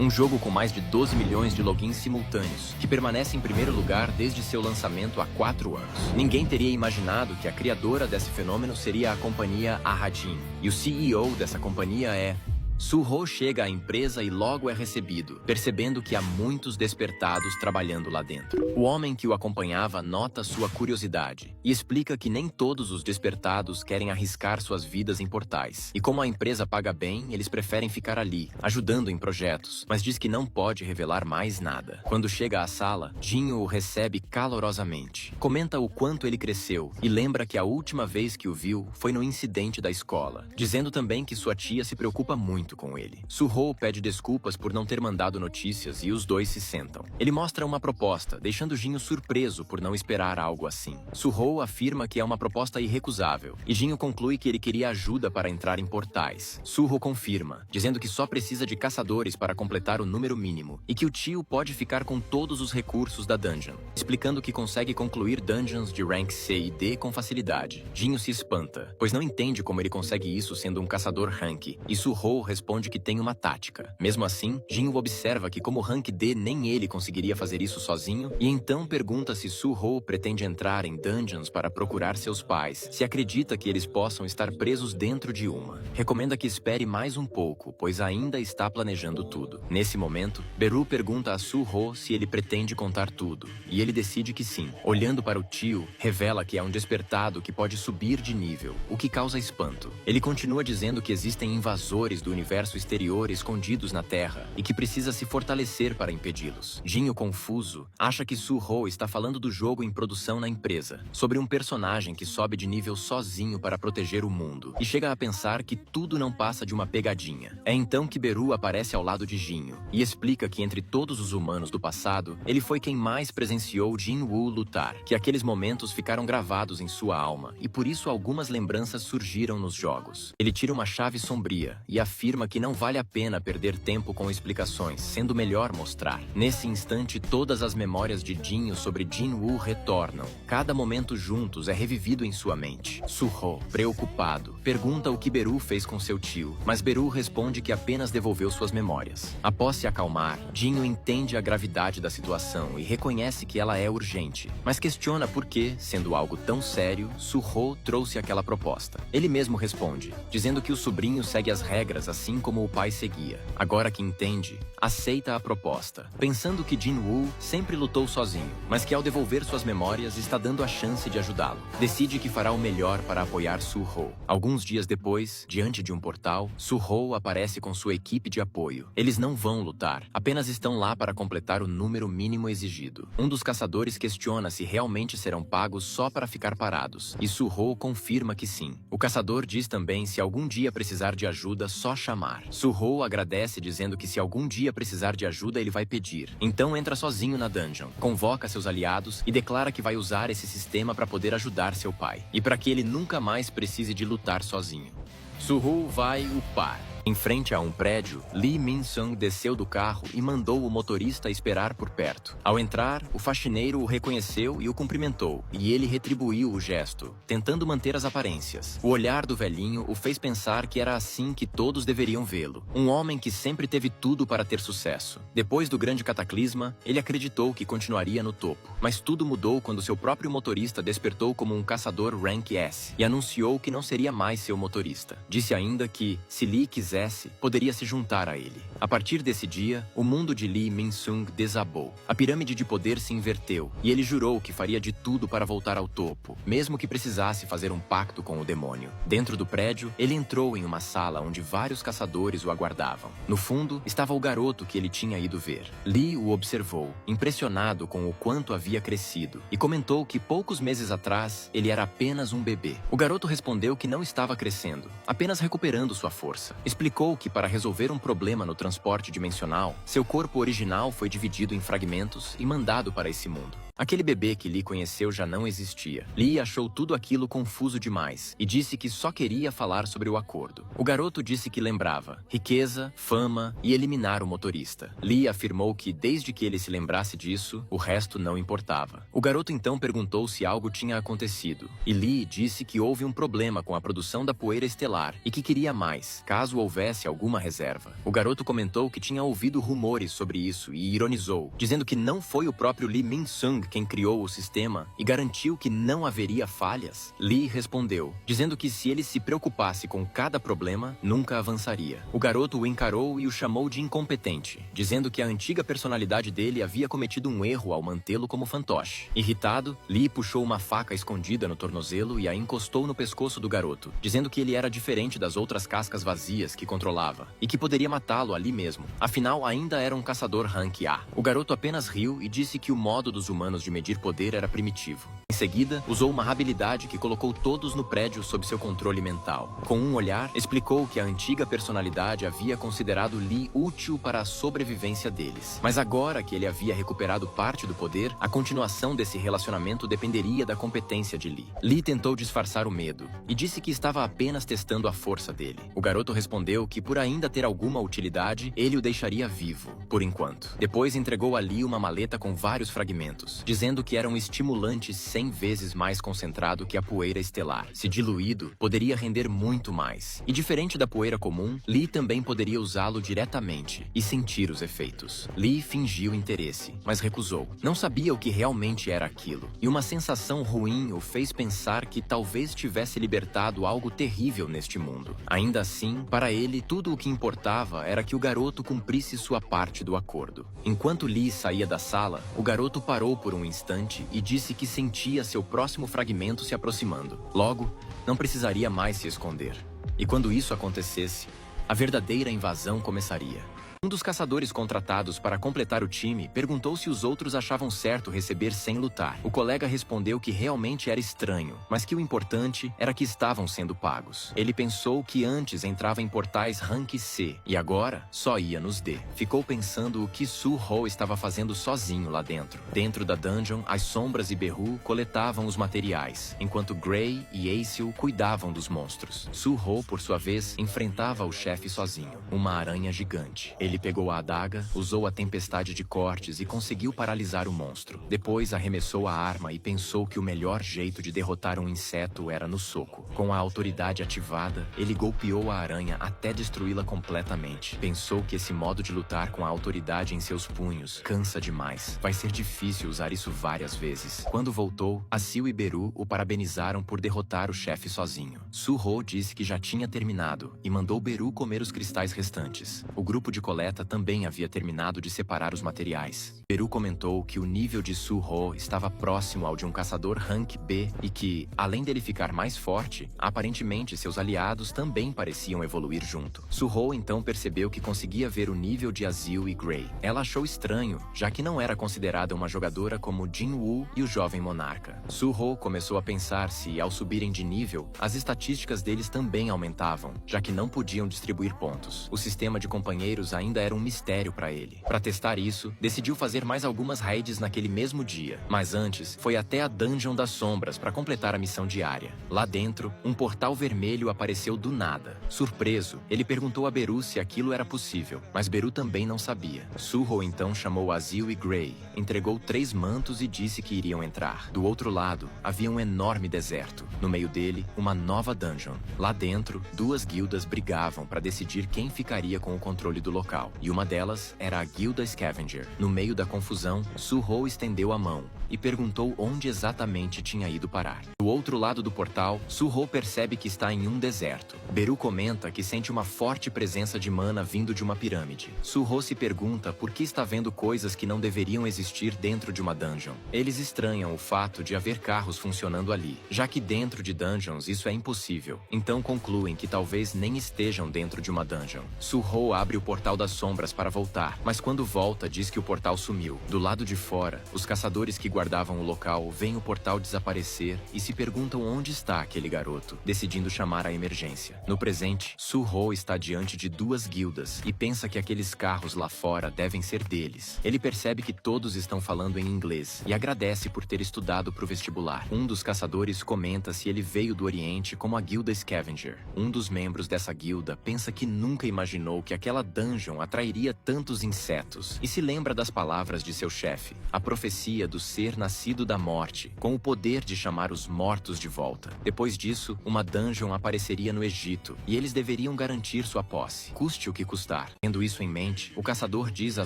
um jogo com mais de 12 milhões de logins simultâneos, que permanece em primeiro lugar desde seu lançamento há 4 anos. Ninguém teria imaginado que a criadora desse fenômeno seria a companhia Ahadin, e o CEO dessa companhia é... Su-ho chega à empresa e logo é recebido, percebendo que há muitos despertados trabalhando lá dentro. O homem que o acompanhava nota sua curiosidade e explica que nem todos os despertados querem arriscar suas vidas em portais. E como a empresa paga bem, eles preferem ficar ali, ajudando em projetos, mas diz que não pode revelar mais nada. Quando chega à sala, Jinho o recebe calorosamente. Comenta o quanto ele cresceu e lembra que a última vez que o viu foi no incidente da escola, dizendo também que sua tia se preocupa muito com ele. Su-ho pede desculpas por não ter mandado notícias e os dois se sentam. Ele mostra uma proposta, deixando Jinho surpreso por não esperar algo assim. Su-ho afirma que é uma proposta irrecusável, e Jinho conclui que ele queria ajuda para entrar em portais. Su-ho confirma, dizendo que só precisa de caçadores para completar o número mínimo, e que o tio pode ficar com todos os recursos da dungeon, explicando que consegue concluir dungeons de rank C e D com facilidade. Jinho se espanta, pois não entende como ele consegue isso sendo um caçador rank, e Su-ho responde que tem uma tática. Mesmo assim, Jinho observa que como rank D nem ele conseguiria fazer isso sozinho, e então pergunta se Su-ho pretende entrar em dungeons para procurar seus pais, se acredita que eles possam estar presos dentro de uma. Recomenda que espere mais um pouco, pois ainda está planejando tudo. Nesse momento, Beru pergunta a Su-ho se ele pretende contar tudo, e ele decide que sim. Olhando para o tio, revela que é um despertado que pode subir de nível, o que causa espanto. Ele continua dizendo que existem invasores do universo exterior escondidos na Terra e que precisa se fortalecer para impedi-los. Jinho, confuso, acha que Su-ho está falando do jogo em produção na empresa, sobre um personagem que sobe de nível sozinho para proteger o mundo, e chega a pensar que tudo não passa de uma pegadinha. É então que Beru aparece ao lado de Jinho e explica que entre todos os humanos do passado, ele foi quem mais presenciou Jin-woo lutar, que aqueles momentos ficaram gravados em sua alma e por isso algumas lembranças surgiram nos jogos. Ele tira uma chave sombria e afirma que não vale a pena perder tempo com explicações, sendo melhor mostrar. Nesse instante, todas as memórias de Jinho sobre Jin-woo retornam. Cada momento juntos é revivido em sua mente. Su-ho, preocupado, pergunta o que Beru fez com seu tio, mas Beru responde que apenas devolveu suas memórias. Após se acalmar, Jinho entende a gravidade da situação e reconhece que ela é urgente, mas questiona por que, sendo algo tão sério, Su-ho trouxe aquela proposta. Ele mesmo responde, dizendo que o sobrinho segue as regras assim como o pai seguia. Agora que entende, aceita a proposta, pensando que Jin-woo sempre lutou sozinho, mas que ao devolver suas memórias está dando a chance de ajudá-lo. Decide que fará o melhor para apoiar Su-ho. Alguns dias depois, diante de um portal, Su-ho aparece com sua equipe de apoio. Eles não vão lutar, apenas estão lá para completar o número mínimo exigido. Um dos caçadores questiona se realmente serão pagos só para ficar parados, e Su-ho confirma que sim. O caçador diz também se algum dia precisar de ajuda, só chamar. Su-ho agradece dizendo que se algum dia precisar de ajuda ele vai pedir. Então entra sozinho na dungeon, convoca seus aliados e declara que vai usar esse sistema para poder ajudar seu pai, e para que ele nunca mais precise de lutar sozinho. Su-ho vai upar. Em frente a um prédio, Lee Min-sung desceu do carro e mandou o motorista esperar por perto. Ao entrar, o faxineiro o reconheceu e o cumprimentou, e ele retribuiu o gesto, tentando manter as aparências. O olhar do velhinho o fez pensar que era assim que todos deveriam vê-lo. Um homem que sempre teve tudo para ter sucesso. Depois do grande cataclisma, ele acreditou que continuaria no topo. Mas tudo mudou quando seu próprio motorista despertou como um caçador Rank S e anunciou que não seria mais seu motorista. Disse ainda que, se Lee quisesse, poderia se juntar a ele. A partir desse dia, o mundo de Lee Min-sung desabou. A pirâmide de poder se inverteu, e ele jurou que faria de tudo para voltar ao topo, mesmo que precisasse fazer um pacto com o demônio. Dentro do prédio, ele entrou em uma sala onde vários caçadores o aguardavam. No fundo, estava o garoto que ele tinha ido ver. Lee o observou, impressionado com o quanto havia crescido, e comentou que poucos meses atrás, ele era apenas um bebê. O garoto respondeu que não estava crescendo, apenas recuperando sua força. Explicou que para resolver um problema no transporte dimensional, seu corpo original foi dividido em fragmentos e mandado para esse mundo. Aquele bebê que Lee conheceu já não existia. Lee achou tudo aquilo confuso demais e disse que só queria falar sobre o acordo. O garoto disse que lembrava riqueza, fama e eliminar o motorista. Lee afirmou que desde que ele se lembrasse disso, o resto não importava. O garoto então perguntou se algo tinha acontecido e Lee disse que houve um problema com a produção da poeira estelar e que queria mais, caso houvesse alguma reserva. O garoto comentou que tinha ouvido rumores sobre isso e ironizou, dizendo que não foi o próprio Lee Min-sung quem criou o sistema e garantiu que não haveria falhas. Lee respondeu, dizendo que se ele se preocupasse com cada problema, nunca avançaria. O garoto o encarou e o chamou de incompetente, dizendo que a antiga personalidade dele havia cometido um erro ao mantê-lo como fantoche. Irritado, Lee puxou uma faca escondida no tornozelo e a encostou no pescoço do garoto, dizendo que ele era diferente das outras cascas vazias que controlava e que poderia matá-lo ali mesmo. Afinal, ainda era um caçador rank A. O garoto apenas riu e disse que o modo dos humanos de medir poder era primitivo. Em seguida, usou uma habilidade que colocou todos no prédio sob seu controle mental. Com um olhar, explicou que a antiga personalidade havia considerado Lee útil para a sobrevivência deles. Mas agora que ele havia recuperado parte do poder, a continuação desse relacionamento dependeria da competência de Lee. Lee tentou disfarçar o medo e disse que estava apenas testando a força dele. O garoto respondeu que por ainda ter alguma utilidade, ele o deixaria vivo, por enquanto. Depois entregou a Lee uma maleta com vários fragmentos, dizendo que era um estimulante 100 vezes mais concentrado que a poeira estelar. Se diluído, poderia render muito mais. E diferente da poeira comum, Lee também poderia usá-lo diretamente e sentir os efeitos. Lee fingiu interesse, mas recusou. Não sabia o que realmente era aquilo, e uma sensação ruim o fez pensar que talvez tivesse libertado algo terrível neste mundo. Ainda assim, para ele, tudo o que importava era que o garoto cumprisse sua parte do acordo. Enquanto Lee saía da sala, o garoto parou por um instante e disse que sentia seu próximo fragmento se aproximando. Logo, não precisaria mais se esconder. E quando isso acontecesse, a verdadeira invasão começaria. Um dos caçadores contratados para completar o time perguntou se os outros achavam certo receber sem lutar. O colega respondeu que realmente era estranho, mas que o importante era que estavam sendo pagos. Ele pensou que antes entrava em portais rank C e agora só ia nos D. Ficou pensando o que Su-ho estava fazendo sozinho lá dentro. Dentro da dungeon, as sombras e Beru coletavam os materiais, enquanto Gray e Aesil cuidavam dos monstros. Su-ho, por sua vez, enfrentava o chefe sozinho, uma aranha gigante. Ele pegou a adaga, usou a tempestade de cortes e conseguiu paralisar o monstro. Depois arremessou a arma e pensou que o melhor jeito de derrotar um inseto era no soco. Com a autoridade ativada, ele golpeou a aranha até destruí-la completamente. Pensou que esse modo de lutar com a autoridade em seus punhos cansa demais. Vai ser difícil usar isso várias vezes. Quando voltou, Asil e Beru o parabenizaram por derrotar o chefe sozinho. Su-ho disse que já tinha terminado e mandou Beru comer os cristais restantes. O grupo de coleta também havia terminado de separar os materiais. Beru comentou que o nível de Su-ho estava próximo ao de um caçador rank B e que, além dele ficar mais forte, aparentemente seus aliados também pareciam evoluir junto. Su-ho então percebeu que conseguia ver o nível de Asil e Gray. Ela achou estranho, já que não era considerada uma jogadora como Jin-woo e o jovem monarca. Su-ho começou a pensar se, ao subirem de nível, as estatísticas deles também aumentavam, já que não podiam distribuir pontos. O sistema de companheiros ainda era um mistério para ele. Para testar isso, decidiu fazer mais algumas raids naquele mesmo dia, mas antes foi até a Dungeon das Sombras para completar a missão diária. Lá dentro, um portal vermelho apareceu do nada. Surpreso, ele perguntou a Beru se aquilo era possível, mas Beru também não sabia. Su-ho então chamou Asil e Gray, entregou 3 mantos e disse que iriam entrar. Do outro lado, havia um enorme deserto. No meio dele, uma nova dungeon. Lá dentro, 2 guildas brigavam para decidir quem ficaria com o controle do local, e uma delas era a Guilda Scavenger. No meio da confusão, Su-ho estendeu a mão e perguntou onde exatamente tinha ido parar. Do outro lado do portal, Su-ho percebe que está em um deserto. Beru comenta que sente uma forte presença de mana vindo de uma pirâmide. Su-ho se pergunta por que está vendo coisas que não deveriam existir dentro de uma dungeon. Eles estranham o fato de haver carros funcionando ali, já que dentro de dungeons isso é impossível. Então concluem que talvez nem estejam dentro de uma dungeon. Su-ho abre o portal das às sombras para voltar, mas quando volta diz que o portal sumiu. Do lado de fora, os caçadores que guardavam o local veem o portal desaparecer e se perguntam onde está aquele garoto, decidindo chamar a emergência. No presente, Su-ho está diante de duas guildas e pensa que aqueles carros lá fora devem ser deles. Ele percebe que todos estão falando em inglês e agradece por ter estudado para o vestibular. Um dos caçadores comenta se ele veio do Oriente como a guilda Scavenger. Um dos membros dessa guilda pensa que nunca imaginou que aquela dungeon atrairia tantos insetos e se lembra das palavras de seu chefe, a profecia do ser nascido da morte, com o poder de chamar os mortos de volta. Depois disso, uma dungeon apareceria no Egito e eles deveriam garantir sua posse, custe o que custar. Tendo isso em mente, o caçador diz a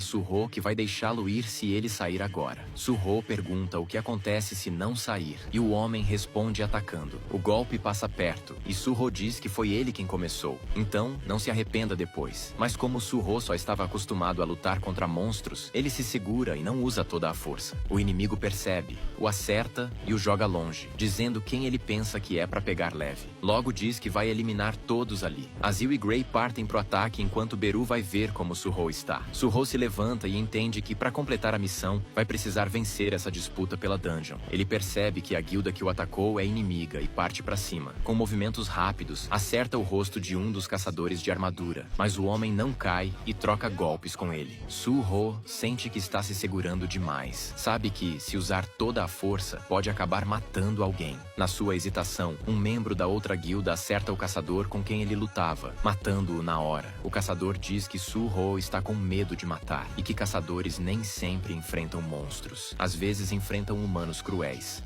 Su-ho que vai deixá-lo ir se ele sair agora. Su-ho pergunta o que acontece se não sair e o homem responde atacando. O golpe passa perto e Su-ho diz que foi ele quem começou, então não se arrependa depois. Mas como Su-ho só estava acostumado a lutar contra monstros, ele se segura e não usa toda a força. O inimigo percebe, o acerta e o joga longe, dizendo quem ele pensa que é para pegar leve. Logo diz que vai eliminar todos ali. Azil e Gray partem pro ataque enquanto Beru vai ver como Su-ho está. Su-ho se levanta e entende que para completar a missão vai precisar vencer essa disputa pela dungeon. Ele percebe que a guilda que o atacou é inimiga e parte para cima. Com movimentos rápidos, acerta o rosto de um dos caçadores de armadura, mas o homem não cai e troca golpes com ele. Su-ho sente que está se segurando demais. Sabe que, se usar toda a força, pode acabar matando alguém. Na sua hesitação, um membro da outra guilda acerta o caçador com quem ele lutava, matando-o na hora. O caçador diz que Su-ho está com medo de matar e que caçadores nem sempre enfrentam monstros. Às vezes enfrentam humanos cruéis.